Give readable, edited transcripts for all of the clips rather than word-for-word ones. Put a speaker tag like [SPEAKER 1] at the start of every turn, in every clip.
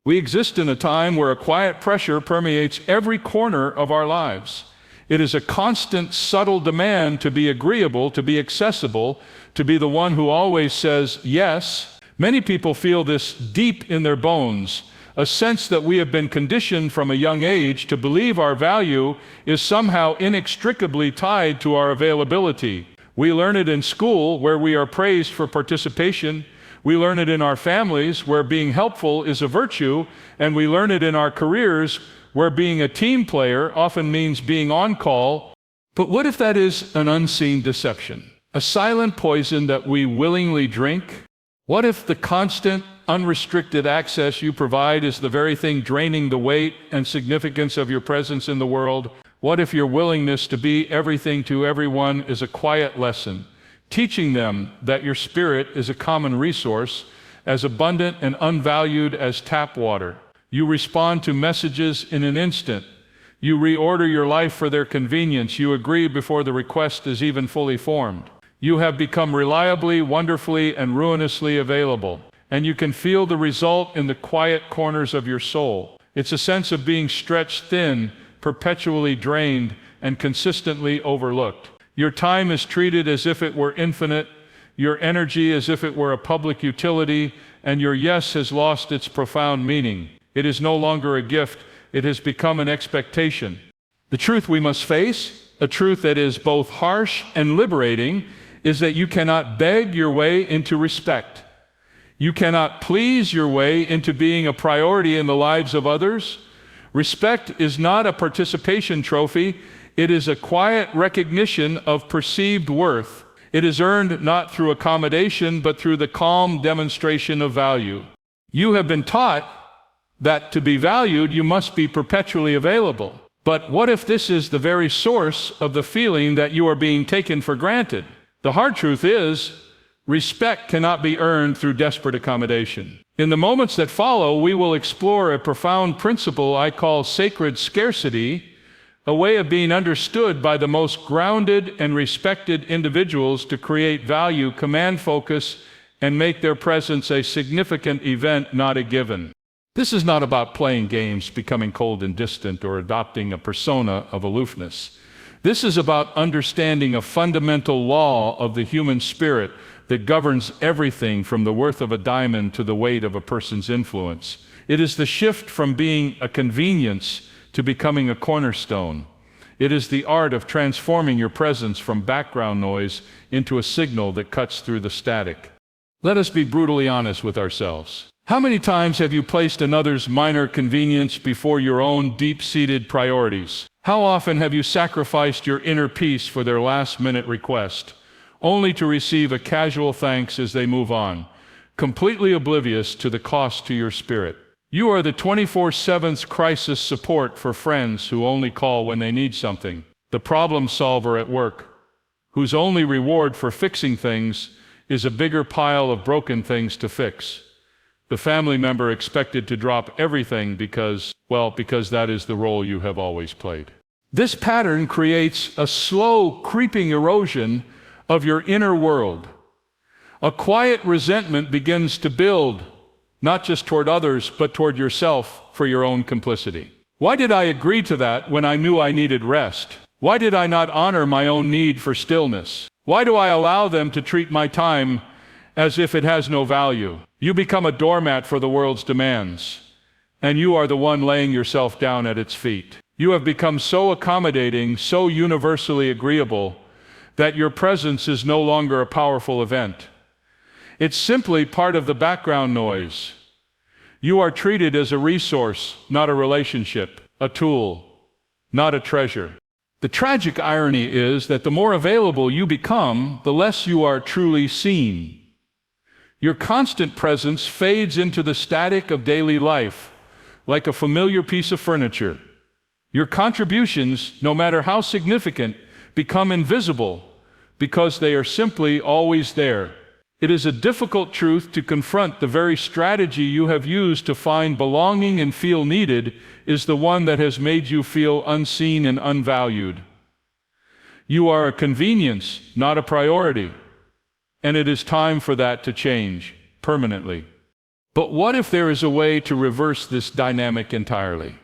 [SPEAKER 1] We exist in a time where a quiet pressure permeates every corner of our lives. It is a constant, subtle demand to be agreeable, to be accessible, to be the one who always says yes. Many people feel this deep in their bones, a sense that we have been conditioned from a young age to believe our value is somehow inextricably tied to our availability. We learn it in school, where we are praised for participation. We learn it in our families, where being helpful is a virtue, and we learn it in our careers, where being a team player often means being on call. But what if that is an unseen deception, a silent poison that we willingly drink? What if the constant, unrestricted access you provide is the very thing draining the weight and significance of your presence in the world? What if your willingness to be everything to everyone is a quiet lesson, teaching them that your spirit is a common resource, as abundant and unvalued as tap water? You respond to messages in an instant. You reorder your life for their convenience. You agree before the request is even fully formed. You have become reliably, wonderfully, and ruinously available. And you can feel the result in the quiet corners of your soul. It's a sense of being stretched thin, perpetually drained, and consistently overlooked. Your time is treated as if it were infinite, your energy as if it were a public utility, and your yes has lost its profound meaning. It is no longer a gift, it has become an expectation. The truth we must face, a truth that is both harsh and liberating, is that you cannot beg your way into respect. You cannot please your way into being a priority in the lives of others. Respect is not a participation trophy. It is a quiet recognition of perceived worth. It is earned not through accommodation, but through the calm demonstration of value. You have been taught that to be valued, you must be perpetually available. But what if this is the very source of the feeling that you are being taken for granted? The hard truth is, respect cannot be earned through desperate accommodation. In the moments that follow, we will explore a profound principle I call sacred scarcity, a way of being understood by the most grounded and respected individuals to create value, command focus, and make their presence a significant event, not a given. This is not about playing games, becoming cold and distant, or adopting a persona of aloofness. This is about understanding a fundamental law of the human spirit that governs everything from the worth of a diamond to the weight of a person's influence. It is the shift from being a convenience to becoming a cornerstone. It is the art of transforming your presence from background noise into a signal that cuts through the static. Let us be brutally honest with ourselves. How many times have you placed another's minor convenience before your own deep-seated priorities? How often have you sacrificed your inner peace for their last-minute request, only to receive a casual thanks as they move on, completely oblivious to the cost to your spirit? You are the 24/7 crisis support for friends who only call when they need something, the problem solver at work, whose only reward for fixing things is a bigger pile of broken things to fix, the family member expected to drop everything because that is the role you have always played. This pattern creates a slow, creeping erosion of your inner world. A quiet resentment begins to build, not just toward others, but toward yourself for your own complicity. Why did I agree to that when I knew I needed rest? Why did I not honor my own need for stillness? Why do I allow them to treat my time as if it has no value? You become a doormat for the world's demands, and you are the one laying yourself down at its feet. You have become so accommodating, so universally agreeable, that your presence is no longer a powerful event. It's simply part of the background noise. You are treated as a resource, not a relationship, a tool, not a treasure. The tragic irony is that the more available you become, the less you are truly seen. Your constant presence fades into the static of daily life, like a familiar piece of furniture. Your contributions, no matter how significant, become invisible because they are simply always there. It is a difficult truth to confront. The very strategy you have used to find belonging and feel needed is the one that has made you feel unseen and unvalued. You are a convenience, not a priority. And it is time for that to change permanently. But what if there is a way to reverse this dynamic entirely?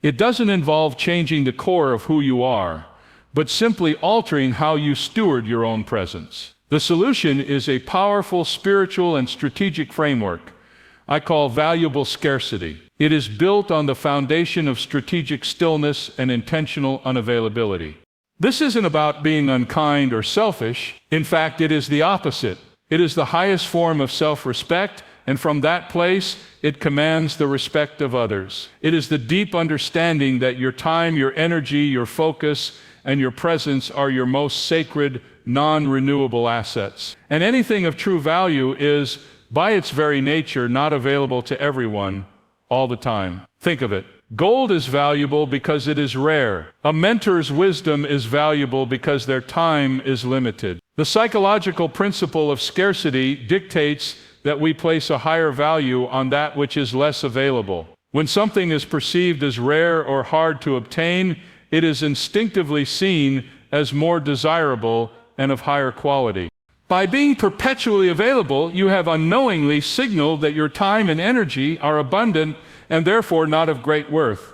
[SPEAKER 1] It doesn't involve changing the core of who you are, but simply altering how you steward your own presence. The solution is a powerful spiritual and strategic framework I call valuable scarcity. It is built on the foundation of strategic stillness and intentional unavailability. This isn't about being unkind or selfish. In fact, it is the opposite. It is the highest form of self-respect, and from that place, it commands the respect of others. It is the deep understanding that your time, your energy, your focus, and your presence are your most sacred, non-renewable assets. And anything of true value is, by its very nature, not available to everyone all the time. Think of it. Gold is valuable because it is rare. A mentor's wisdom is valuable because their time is limited. The psychological principle of scarcity dictates that we place a higher value on that which is less available. When something is perceived as rare or hard to obtain, it is instinctively seen as more desirable and of higher quality. By being perpetually available, you have unknowingly signaled that your time and energy are abundant and therefore not of great worth.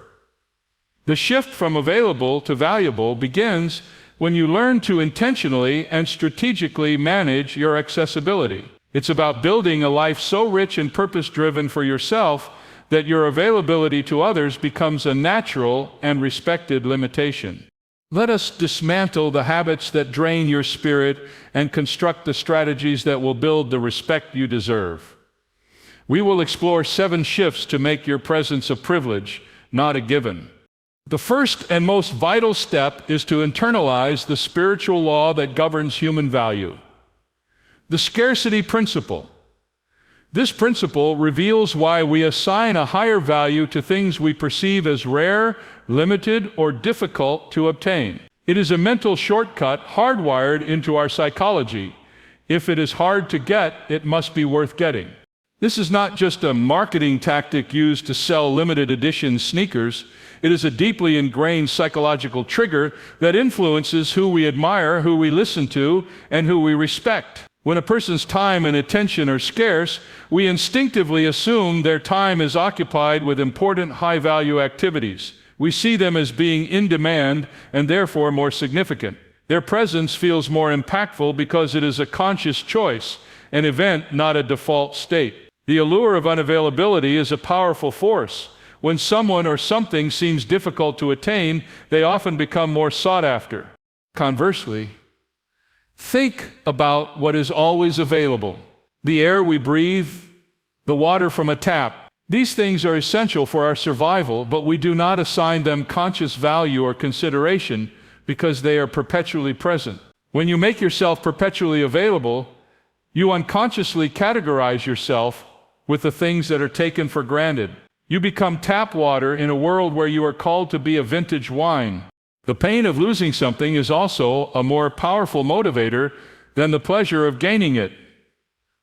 [SPEAKER 1] The shift from available to valuable begins when you learn to intentionally and strategically manage your accessibility. It's about building a life so rich and purpose-driven for yourself that your availability to others becomes a natural and respected limitation. Let us dismantle the habits that drain your spirit and construct the strategies that will build the respect you deserve. We will explore 7 shifts to make your presence a privilege, not a given. The first and most vital step is to internalize the spiritual law that governs human value. The scarcity principle. This principle reveals why we assign a higher value to things we perceive as rare, limited, or difficult to obtain. It is a mental shortcut hardwired into our psychology. If it is hard to get, it must be worth getting. This is not just a marketing tactic used to sell limited edition sneakers. It is a deeply ingrained psychological trigger that influences who we admire, who we listen to, and who we respect. When a person's time and attention are scarce, we instinctively assume their time is occupied with important high-value activities. We see them as being in demand and therefore more significant. Their presence feels more impactful because it is a conscious choice, an event, not a default state. The allure of unavailability is a powerful force. When someone or something seems difficult to attain, they often become more sought after. Conversely, think about what is always available. The air we breathe, the water from a tap. These things are essential for our survival, but we do not assign them conscious value or consideration because they are perpetually present. When you make yourself perpetually available, you unconsciously categorize yourself with the things that are taken for granted. You become tap water in a world where you are called to be a vintage wine. The pain of losing something is also a more powerful motivator than the pleasure of gaining it,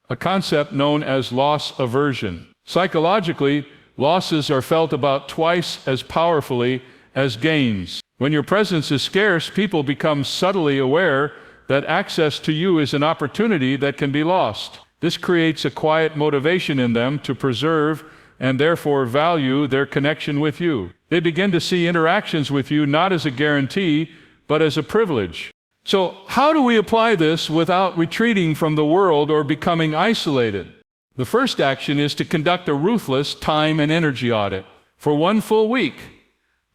[SPEAKER 1] a concept known as loss aversion. Psychologically, losses are felt about twice as powerfully as gains. When your presence is scarce, people become subtly aware that access to you is an opportunity that can be lost. This creates a quiet motivation in them to preserve and therefore value their connection with you. They begin to see interactions with you not as a guarantee, but as a privilege. So, how do we apply this without retreating from the world or becoming isolated? The first action is to conduct a ruthless time and energy audit. For 1 full week,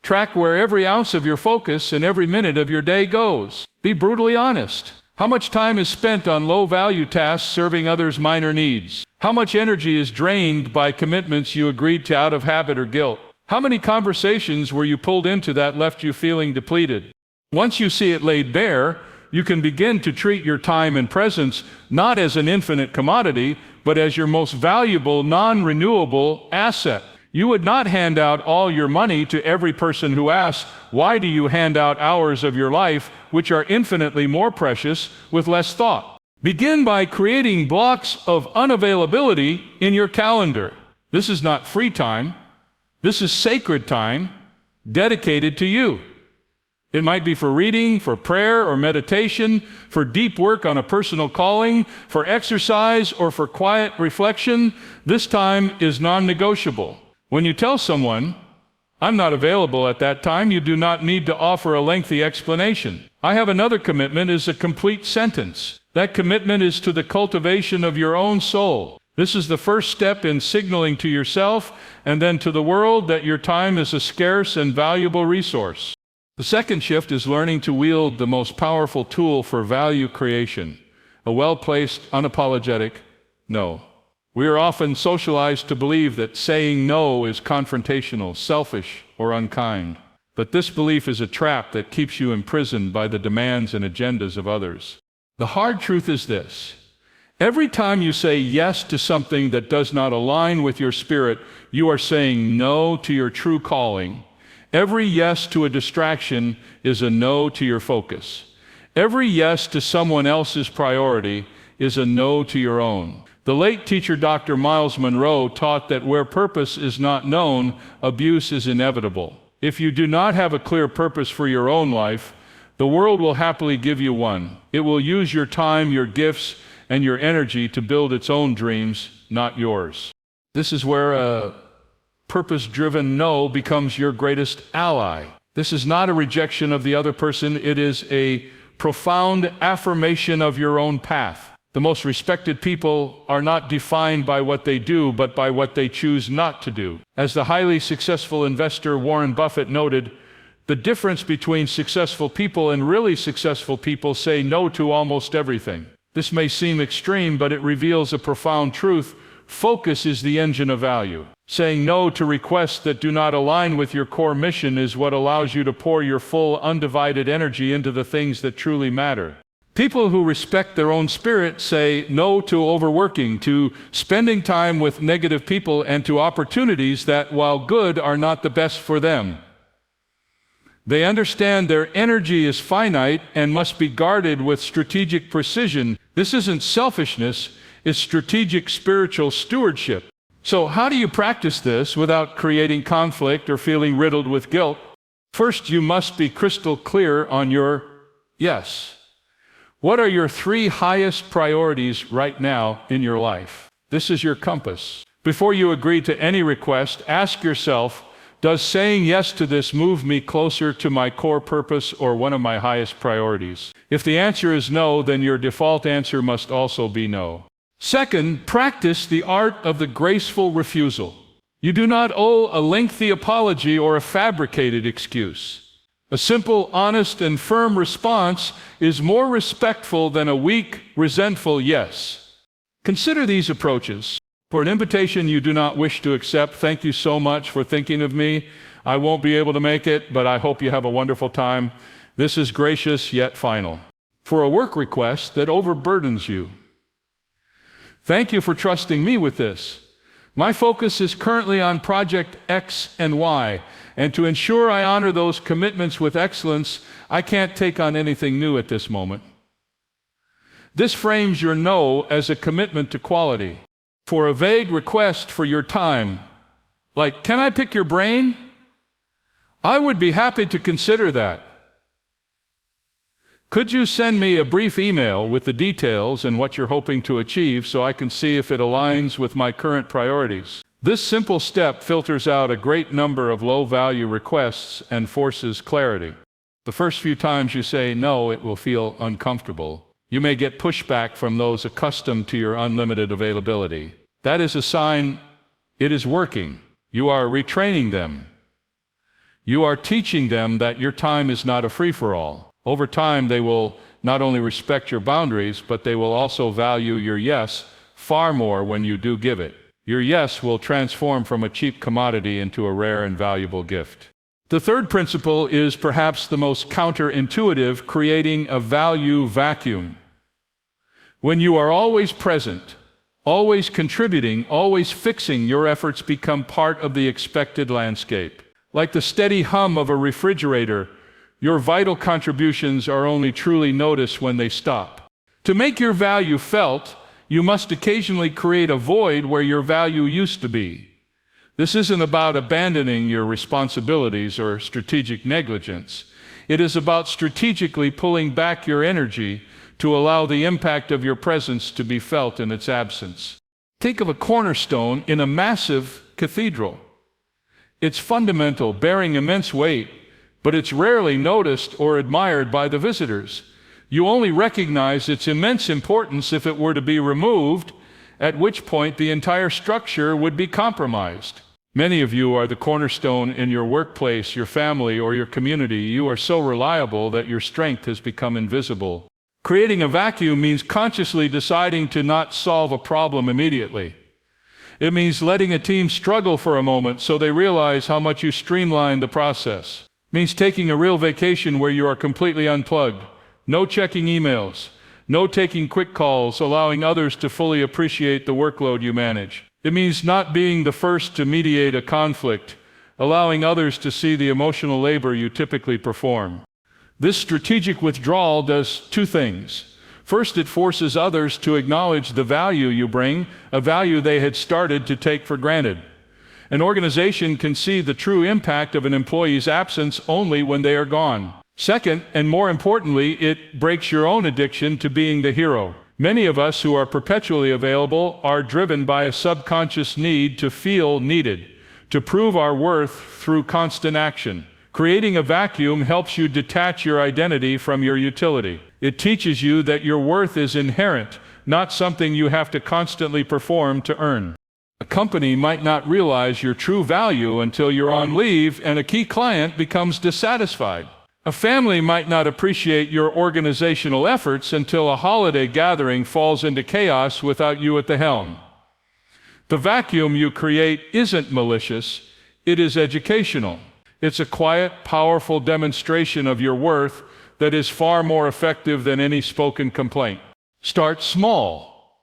[SPEAKER 1] track where every ounce of your focus and every minute of your day goes. Be brutally honest. How much time is spent on low-value tasks serving others' minor needs? How much energy is drained by commitments you agreed to out of habit or guilt? How many conversations were you pulled into that left you feeling depleted? Once you see it laid bare, you can begin to treat your time and presence not as an infinite commodity, but as your most valuable, non-renewable asset. You would not hand out all your money to every person who asks, why do you hand out hours of your life, which are infinitely more precious, with less thought? Begin by creating blocks of unavailability in your calendar. This is not free time. This is sacred time dedicated to you. It might be for reading, for prayer or meditation, for deep work on a personal calling, for exercise, or for quiet reflection. This time is non-negotiable. When you tell someone, "I'm not available at that time," you do not need to offer a lengthy explanation. "I have another commitment" is a complete sentence. That commitment is to the cultivation of your own soul. This is the first step in signaling to yourself and then to the world that your time is a scarce and valuable resource. The second shift is learning to wield the most powerful tool for value creation, a well-placed, unapologetic no. We are often socialized to believe that saying no is confrontational, selfish, or unkind. But this belief is a trap that keeps you imprisoned by the demands and agendas of others. The hard truth is this: every time you say yes to something that does not align with your spirit, you are saying no to your true calling. Every yes to a distraction is a no to your focus. Every yes to someone else's priority is a no to your own. The late teacher Dr. Miles Monroe taught that where purpose is not known, abuse is inevitable. If you do not have a clear purpose for your own life, the world will happily give you one. It will use your time, your gifts, and your energy to build its own dreams, not yours. This is where a purpose-driven no becomes your greatest ally. This is not a rejection of the other person. It is a profound affirmation of your own path. The most respected people are not defined by what they do, but by what they choose not to do. As the highly successful investor Warren Buffett noted, the difference between successful people and really successful people say no to almost everything. This may seem extreme, but it reveals a profound truth. Focus is the engine of value. Saying no to requests that do not align with your core mission is what allows you to pour your full, undivided energy into the things that truly matter. People who respect their own spirit say no to overworking, to spending time with negative people, and to opportunities that, while good, are not the best for them. They understand their energy is finite and must be guarded with strategic precision. This isn't selfishness, it's strategic spiritual stewardship. So how do you practice this without creating conflict or feeling riddled with guilt? First, you must be crystal clear on your yes. What are your 3 highest priorities right now in your life? This is your compass. Before you agree to any request, ask yourself, does saying yes to this move me closer to my core purpose or one of my highest priorities? If the answer is no, then your default answer must also be no. Second, practice the art of the graceful refusal. You do not owe a lengthy apology or a fabricated excuse. A simple, honest, and firm response is more respectful than a weak, resentful yes. Consider these approaches. For an invitation you do not wish to accept, thank you so much for thinking of me. I won't be able to make it, but I hope you have a wonderful time. This is gracious yet final. For a work request that overburdens you, thank you for trusting me with this. My focus is currently on Project X and Y, and to ensure I honor those commitments with excellence, I can't take on anything new at this moment. This frames your no as a commitment to quality. For a vague request for your time, like, "Can I pick your brain?" I would be happy to consider that. Could you send me a brief email with the details and what you're hoping to achieve so I can see if it aligns with my current priorities? This simple step filters out a great number of low-value requests and forces clarity. The first few times you say no, it will feel uncomfortable. You may get pushback from those accustomed to your unlimited availability. That is a sign it is working. You are retraining them. You are teaching them that your time is not a free-for-all. Over time, they will not only respect your boundaries, but they will also value your yes far more when you do give it. Your yes will transform from a cheap commodity into a rare and valuable gift. The third principle is perhaps the most counterintuitive, creating a value vacuum. When you are always present, always contributing, always fixing, your efforts become part of the expected landscape. Like the steady hum of a refrigerator, your vital contributions are only truly noticed when they stop. To make your value felt, you must occasionally create a void where your value used to be. This isn't about abandoning your responsibilities or strategic negligence. It is about strategically pulling back your energy to allow the impact of your presence to be felt in its absence. Think of a cornerstone in a massive cathedral. It's fundamental, bearing immense weight, but it's rarely noticed or admired by the visitors. You only recognize its immense importance if it were to be removed, at which point the entire structure would be compromised. Many of you are the cornerstone in your workplace, your family, or your community. You are so reliable that your strength has become invisible. Creating a vacuum means consciously deciding to not solve a problem immediately. It means letting a team struggle for a moment so they realize how much you streamlined the process. It means taking a real vacation where you are completely unplugged. No checking emails, no taking quick calls, allowing others to fully appreciate the workload you manage. It means not being the first to mediate a conflict, allowing others to see the emotional labor you typically perform. This strategic withdrawal does two things. First, it forces others to acknowledge the value you bring, a value they had started to take for granted. An organization can see the true impact of an employee's absence only when they are gone. Second, and more importantly, it breaks your own addiction to being the hero. Many of us who are perpetually available are driven by a subconscious need to feel needed, to prove our worth through constant action. Creating a vacuum helps you detach your identity from your utility. It teaches you that your worth is inherent, not something you have to constantly perform to earn. A company might not realize your true value until you're on leave and a key client becomes dissatisfied. A family might not appreciate your organizational efforts until a holiday gathering falls into chaos without you at the helm. The vacuum you create isn't malicious, it is educational. It's a quiet, powerful demonstration of your worth that is far more effective than any spoken complaint. Start small.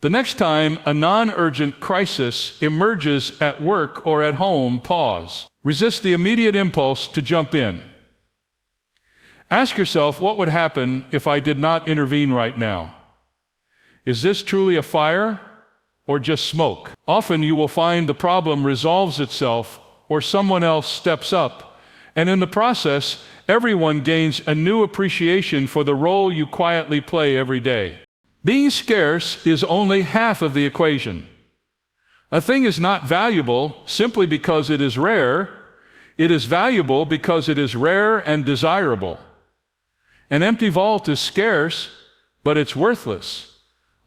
[SPEAKER 1] The next time a non-urgent crisis emerges at work or at home, pause. Resist the immediate impulse to jump in. Ask yourself, what would happen if I did not intervene right now? Is this truly a fire or just smoke? Often you will find the problem resolves itself or someone else steps up, and in the process, everyone gains a new appreciation for the role you quietly play every day. Being scarce is only half of the equation. A thing is not valuable simply because it is rare. It is valuable because it is rare and desirable. An empty vault is scarce, but it's worthless.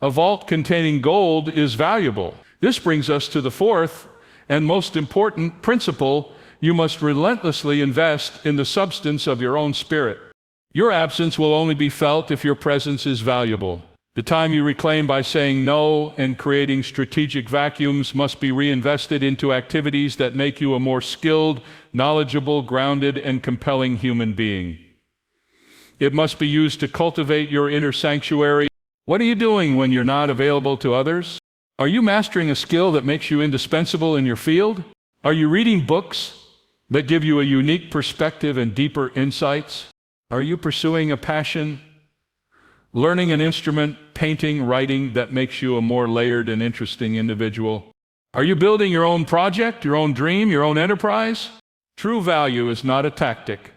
[SPEAKER 1] A vault containing gold is valuable. This brings us to the fourth and most important principle: you must relentlessly invest in the substance of your own spirit. Your absence will only be felt if your presence is valuable. The time you reclaim by saying no and creating strategic vacuums must be reinvested into activities that make you a more skilled, knowledgeable, grounded, and compelling human being. It must be used to cultivate your inner sanctuary. What are you doing when you're not available to others? Are you mastering a skill that makes you indispensable in your field? Are you reading books that give you a unique perspective and deeper insights? Are you pursuing a passion, learning an instrument, painting, writing that makes you a more layered and interesting individual? Are you building your own project, your own dream, your own enterprise? True value is not a tactic.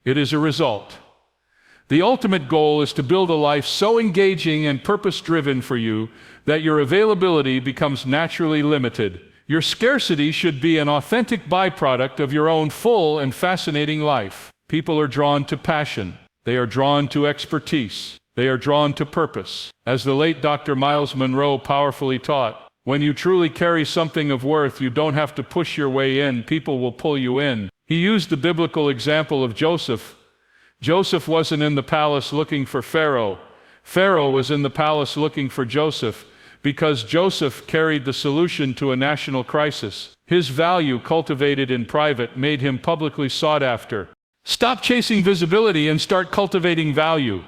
[SPEAKER 1] It is a result. The ultimate goal is to build a life so engaging and purpose-driven for you that your availability becomes naturally limited. Your scarcity should be an authentic byproduct of your own full and fascinating life. People are drawn to passion. They are drawn to expertise. They are drawn to purpose. As the late Dr. Miles Monroe powerfully taught, when you truly carry something of worth, you don't have to push your way in. People will pull you in. He used the biblical example of Joseph. Joseph wasn't in the palace looking for Pharaoh. Pharaoh was in the palace looking for Joseph, because Joseph carried the solution to a national crisis. His value, cultivated in private, made him publicly sought after. Stop chasing visibility and start cultivating value.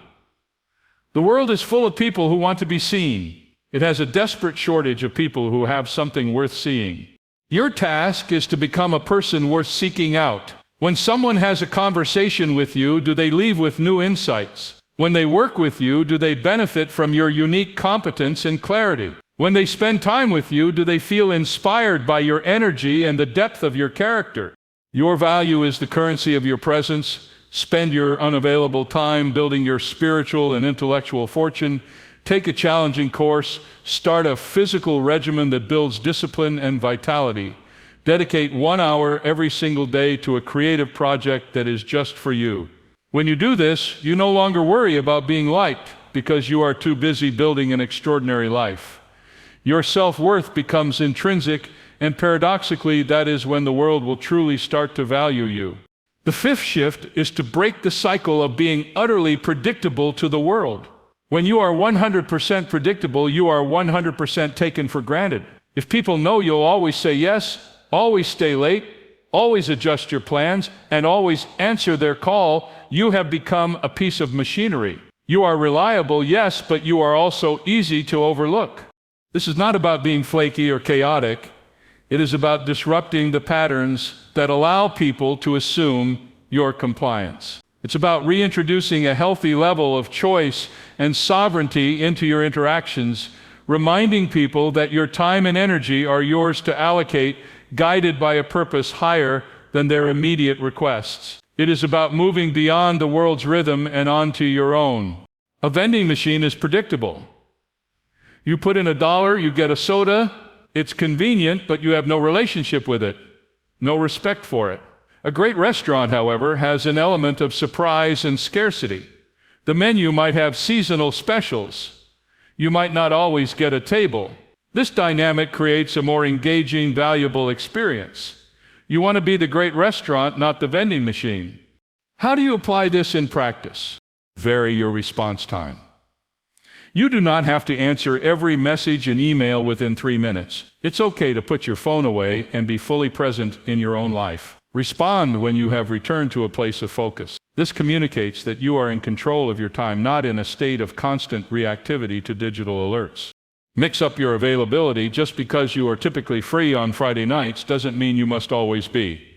[SPEAKER 1] The world is full of people who want to be seen. It has a desperate shortage of people who have something worth seeing. Your task is to become a person worth seeking out. When someone has a conversation with you, do they leave with new insights? When they work with you, do they benefit from your unique competence and clarity? When they spend time with you, do they feel inspired by your energy and the depth of your character? Your value is the currency of your presence. Spend your unavailable time building your spiritual and intellectual fortune. Take a challenging course. Start a physical regimen that builds discipline and vitality. Dedicate 1 hour every single day to a creative project that is just for you. When you do this, you no longer worry about being liked because you are too busy building an extraordinary life. Your self-worth becomes intrinsic, and paradoxically, that is when the world will truly start to value you. The fifth shift is to break the cycle of being utterly predictable to the world. When you are 100% predictable, you are 100% taken for granted. If people know you'll always say yes, always stay late, always adjust your plans, and always answer their call, you have become a piece of machinery. You are reliable, yes, but you are also easy to overlook. This is not about being flaky or chaotic. It is about disrupting the patterns that allow people to assume your compliance. It's about reintroducing a healthy level of choice and sovereignty into your interactions, reminding people that your time and energy are yours to allocate, guided by a purpose higher than their immediate requests. It is about moving beyond the world's rhythm and onto your own. A vending machine is predictable. You put in $1, you get a soda. It's convenient, but you have no relationship with it, no respect for it. A great restaurant, however, has an element of surprise and scarcity. The menu might have seasonal specials. You might not always get a table. This dynamic creates a more engaging, valuable experience. You want to be the great restaurant, not the vending machine. How do you apply this in practice? Vary your response time. You do not have to answer every message and email within 3 minutes. It's okay to put your phone away and be fully present in your own life. Respond when you have returned to a place of focus. This communicates that you are in control of your time, not in a state of constant reactivity to digital alerts. Mix up your availability. Just because you are typically free on Friday nights doesn't mean you must always be.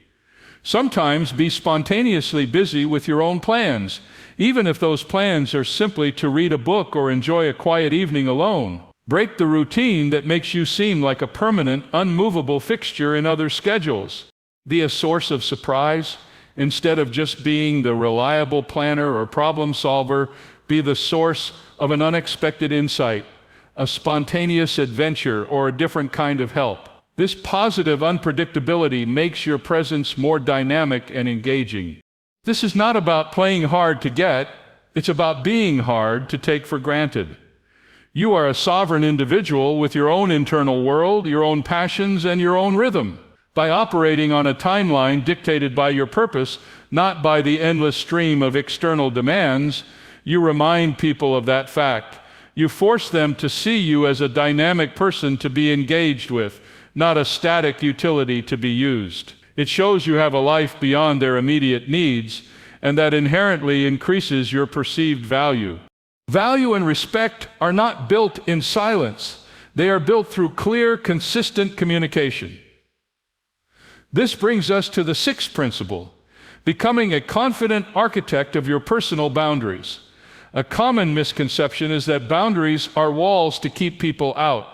[SPEAKER 1] Sometimes be spontaneously busy with your own plans, even if those plans are simply to read a book or enjoy a quiet evening alone. Break the routine that makes you seem like a permanent, unmovable fixture in other schedules. Be a source of surprise. Instead of just being the reliable planner or problem solver, be the source of an unexpected insight, a spontaneous adventure, or a different kind of help. This positive unpredictability makes your presence more dynamic and engaging. This is not about playing hard to get, it's about being hard to take for granted. You are a sovereign individual with your own internal world, your own passions, and your own rhythm. By operating on a timeline dictated by your purpose, not by the endless stream of external demands, you remind people of that fact. You force them to see you as a dynamic person to be engaged with, not a static utility to be used. It shows you have a life beyond their immediate needs, and that inherently increases your perceived value. Value and respect are not built in silence. They are built through clear, consistent communication. This brings us to the sixth principle, becoming a confident architect of your personal boundaries. A common misconception is that boundaries are walls to keep people out.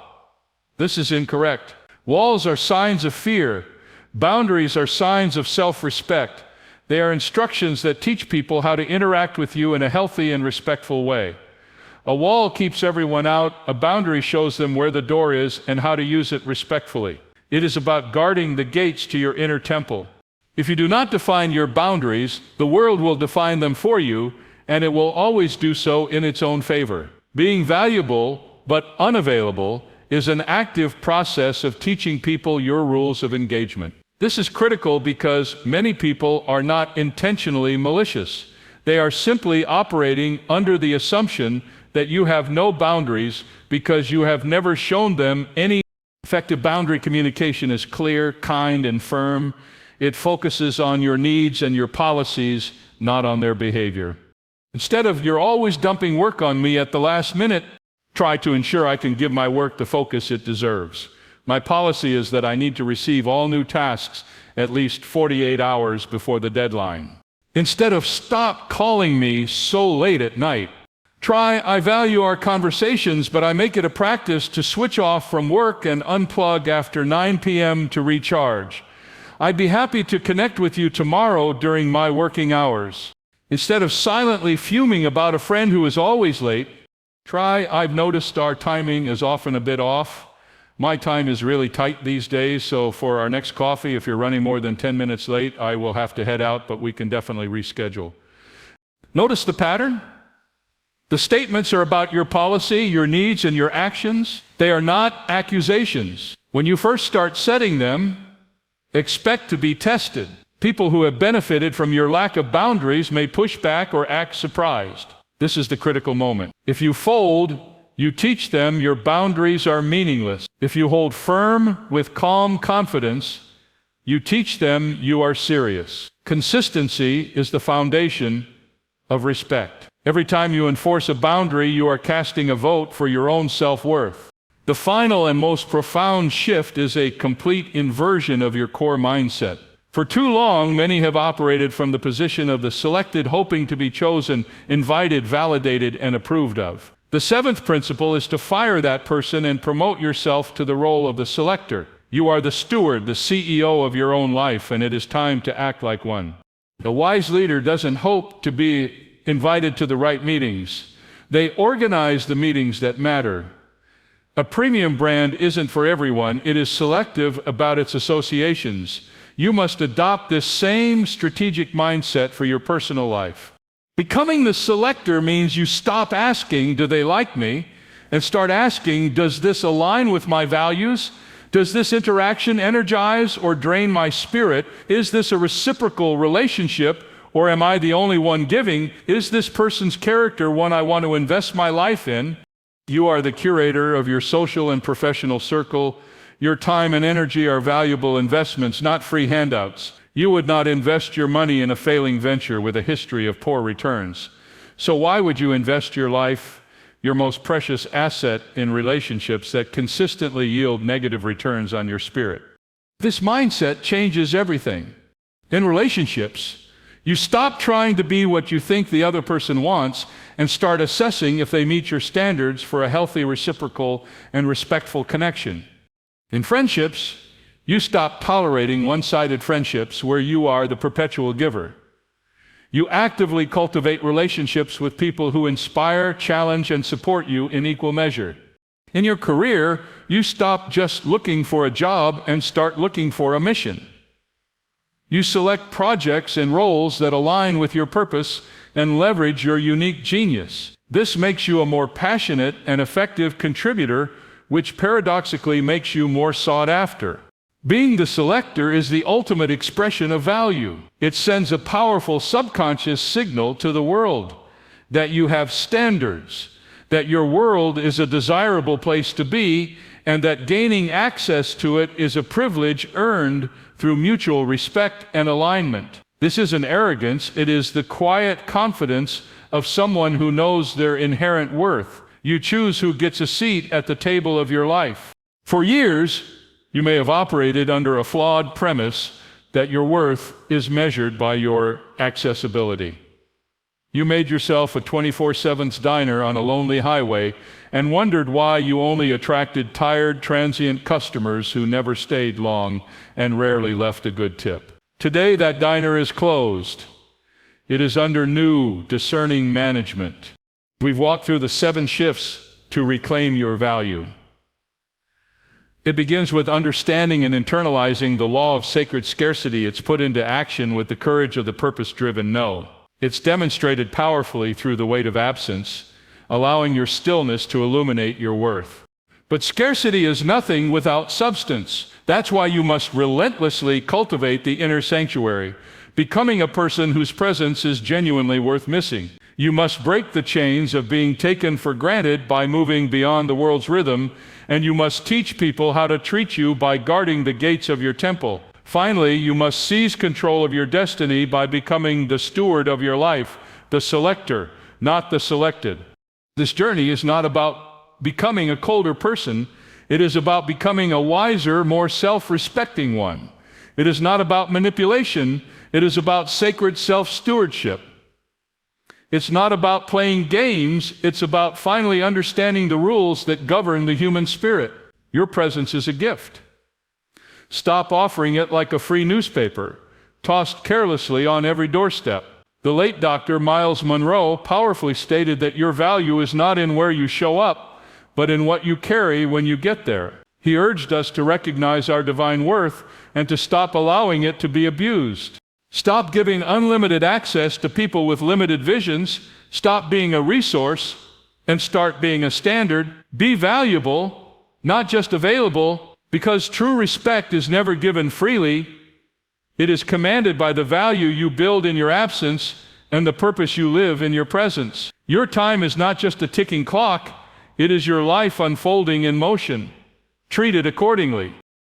[SPEAKER 1] This is incorrect. Walls are signs of fear. Boundaries are signs of self-respect. They are instructions that teach people how to interact with you in a healthy and respectful way. A wall keeps everyone out. A boundary shows them where the door is and how to use it respectfully. It is about guarding the gates to your inner temple. If you do not define your boundaries, the world will define them for you, and it will always do so in its own favor. Being valuable but unavailable is an active process of teaching people your rules of engagement. This is critical because many people are not intentionally malicious. They are simply operating under the assumption that you have no boundaries because you have never shown them any. Effective boundary communication is clear, kind, and firm. It focuses on your needs and your policies, not on their behavior. Instead of "you're always dumping work on me at the last minute," try to ensure I can give my work the focus it deserves. My policy is that I need to receive all new tasks at least 48 hours before the deadline. Instead of "stop calling me so late at night," try "I value our conversations, but I make it a practice to switch off from work and unplug after 9 p.m. to recharge." I'd be happy to connect with you tomorrow during my working hours. Instead of silently fuming about a friend who is always late, try, I've noticed our timing is often a bit off. My time is really tight these days, so for our next coffee, if you're running more than 10 minutes late, I will have to head out, but we can definitely reschedule. Notice the pattern? The statements are about your policy, your needs, and your actions. They are not accusations. When you first start setting them, expect to be tested. People who have benefited from your lack of boundaries may push back or act surprised. This is the critical moment. If you fold, you teach them your boundaries are meaningless. If you hold firm with calm confidence, you teach them you are serious. Consistency is the foundation of respect. Every time you enforce a boundary, you are casting a vote for your own self-worth. The final and most profound shift is a complete inversion of your core mindset. For too long, many have operated from the position of the selected, hoping to be chosen, invited, validated, and approved of. The seventh principle is to fire that person and promote yourself to the role of the selector. You are the steward, the CEO of your own life, and it is time to act like one. A wise leader doesn't hope to be invited to the right meetings. They organize the meetings that matter. A premium brand isn't for everyone. It is selective about its associations. You must adopt this same strategic mindset for your personal life. Becoming the selector means you stop asking, do they like me? And start asking, does this align with my values? Does this interaction energize or drain my spirit? Is this a reciprocal relationship, or am I the only one giving? Is this person's character one I want to invest my life in? You are the curator of your social and professional circle. Your time and energy are valuable investments, not free handouts. You would not invest your money in a failing venture with a history of poor returns. So why would you invest your life, your most precious asset, in relationships that consistently yield negative returns on your spirit? This mindset changes everything. In relationships, you stop trying to be what you think the other person wants and start assessing if they meet your standards for a healthy, reciprocal, and respectful connection. In friendships, you stop tolerating one-sided friendships where you are the perpetual giver. You actively cultivate relationships with people who inspire, challenge, and support you in equal measure. In your career, you stop just looking for a job and start looking for a mission. You select projects and roles that align with your purpose and leverage your unique genius. This makes you a more passionate and effective contributor, which paradoxically makes you more sought after. Being the selector is the ultimate expression of value. It sends a powerful subconscious signal to the world that you have standards, that your world is a desirable place to be, and that gaining access to it is a privilege earned through mutual respect and alignment. This isn't arrogance, it is the quiet confidence of someone who knows their inherent worth. You choose who gets a seat at the table of your life. For years, you may have operated under a flawed premise that your worth is measured by your accessibility. You made yourself a 24/7 diner on a lonely highway and wondered why you only attracted tired, transient customers who never stayed long and rarely left a good tip. Today, that diner is closed. It is under new, discerning management. We've walked through the 7 shifts to reclaim your value. It begins with understanding and internalizing the law of sacred scarcity. It's put into action with the courage of the purpose-driven no. It's demonstrated powerfully through the weight of absence, allowing your stillness to illuminate your worth. But scarcity is nothing without substance. That's why you must relentlessly cultivate the inner sanctuary, becoming a person whose presence is genuinely worth missing. You must break the chains of being taken for granted by moving beyond the world's rhythm, and you must teach people how to treat you by guarding the gates of your temple. Finally, you must seize control of your destiny by becoming the steward of your life, the selector, not the selected. This journey is not about becoming a colder person. It is about becoming a wiser, more self-respecting one. It is not about manipulation. It is about sacred self-stewardship. It's not about playing games. It's about finally understanding the rules that govern the human spirit. Your presence is a gift. Stop offering it like a free newspaper, tossed carelessly on every doorstep. The late Dr. Miles Monroe powerfully stated that your value is not in where you show up, but in what you carry when you get there. He urged us to recognize our divine worth and to stop allowing it to be abused. Stop giving unlimited access to people with limited visions. Stop being a resource and start being a standard. Be valuable, not just available, because true respect is never given freely. It is commanded by the value you build in your absence and the purpose you live in your presence. Your time is not just a ticking clock, it is your life unfolding in motion. Treat it accordingly.